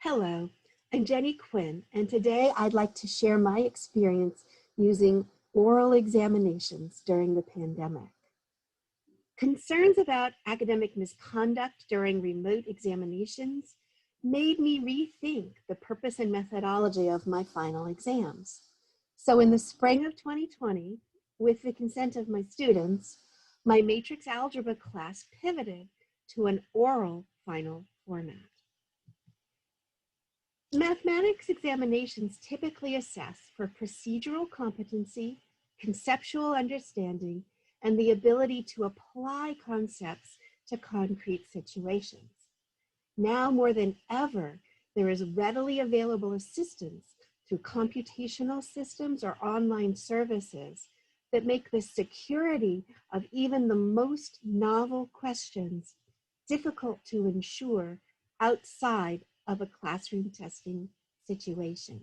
Hello, I'm Jenny Quinn, and today I'd like to share my experience using oral examinations during the pandemic. Concerns about academic misconduct during remote examinations made me rethink the purpose and methodology of my final exams. So in the spring of 2020, with the consent of my students, my matrix algebra class pivoted to an oral final format. Mathematics examinations typically assess for procedural competency, conceptual understanding, and the ability to apply concepts to concrete situations. Now more than ever, there is readily available assistance through computational systems or online services that make the security of even the most novel questions difficult to ensure outside of a classroom testing situation.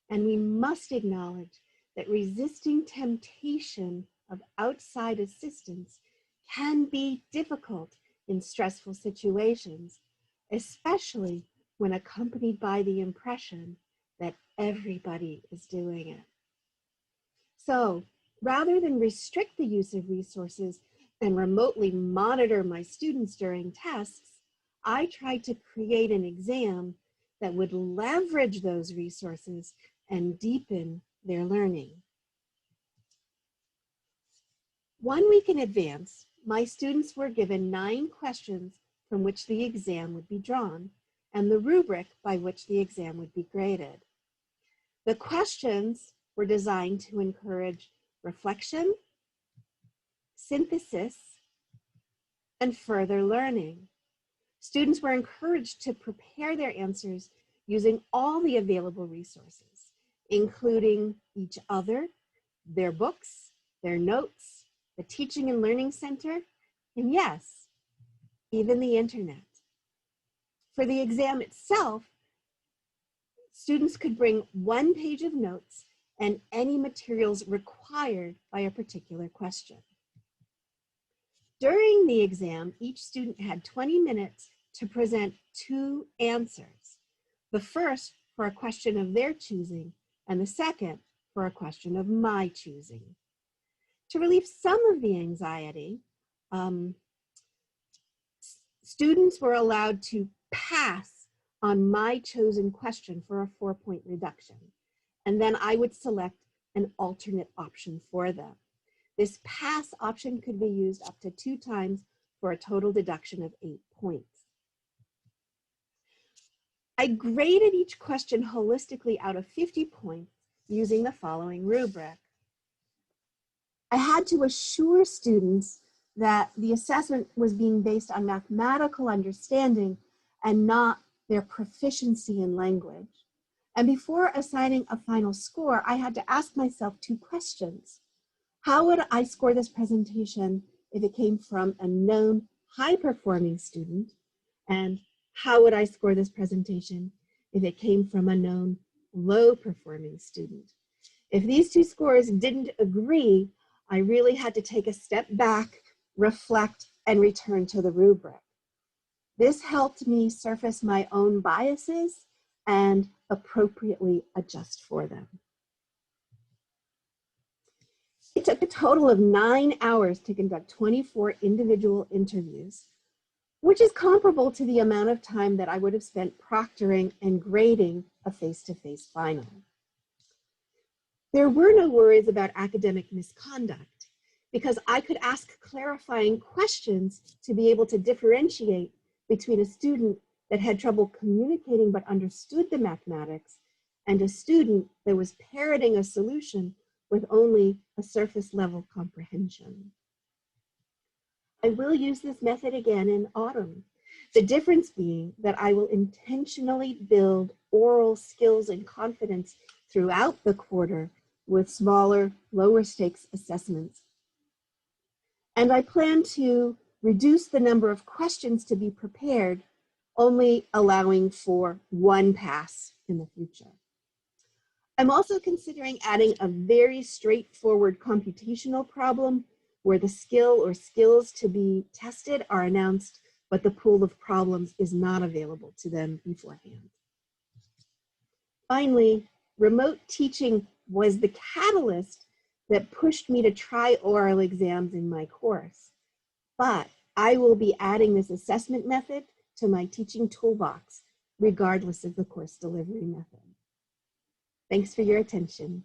And we must acknowledge that resisting temptation of outside assistance can be difficult in stressful situations, especially when accompanied by the impression that everybody is doing it. So rather than restrict the use of resources and remotely monitor my students during tests, I tried to create an exam that would leverage those resources and deepen their learning. 1 week in advance, my students were given 9 questions from which the exam would be drawn and the rubric by which the exam would be graded. The questions were designed to encourage reflection, synthesis, and further learning. Students were encouraged to prepare their answers using all the available resources, including each other, their books, their notes, the Teaching and Learning Center, and yes, even the internet. For the exam itself, students could bring 1 page of notes and any materials required by a particular question. During the exam, each student had 20 minutes to present 2 answers. The first for a question of their choosing, and the second for a question of my choosing. To relieve some of the anxiety, students were allowed to pass on my chosen question for a 4-point reduction, and then I would select an alternate option for them. This pass option could be used up to 2 times for a total deduction of 8 points. I graded each question holistically out of 50 points using the following rubric. I had to assure students that the assessment was being based on mathematical understanding and not their proficiency in language. And before assigning a final score, I had to ask myself 2 questions. How would I score this presentation if it came from a known high-performing student? And how would I score this presentation if it came from a known low-performing student? If these 2 scores didn't agree, I really had to take a step back, reflect, and return to the rubric. This helped me surface my own biases and appropriately adjust for them. It took a total of 9 hours to conduct 24 individual interviews, which is comparable to the amount of time that I would have spent proctoring and grading a face-to-face final. There were no worries about academic misconduct because I could ask clarifying questions to be able to differentiate between a student that had trouble communicating but understood the mathematics and a student that was parroting a solution with only a surface level comprehension. I will use this method again in autumn, the difference being that I will intentionally build oral skills and confidence throughout the quarter with smaller, lower stakes assessments. And I plan to reduce the number of questions to be prepared, only allowing for 1 pass in the future. I'm also considering adding a very straightforward computational problem where the skill or skills to be tested are announced but the pool of problems is not available to them beforehand. Finally, remote teaching was the catalyst that pushed me to try oral exams in my course, but I will be adding this assessment method to my teaching toolbox, regardless of the course delivery method. Thanks for your attention.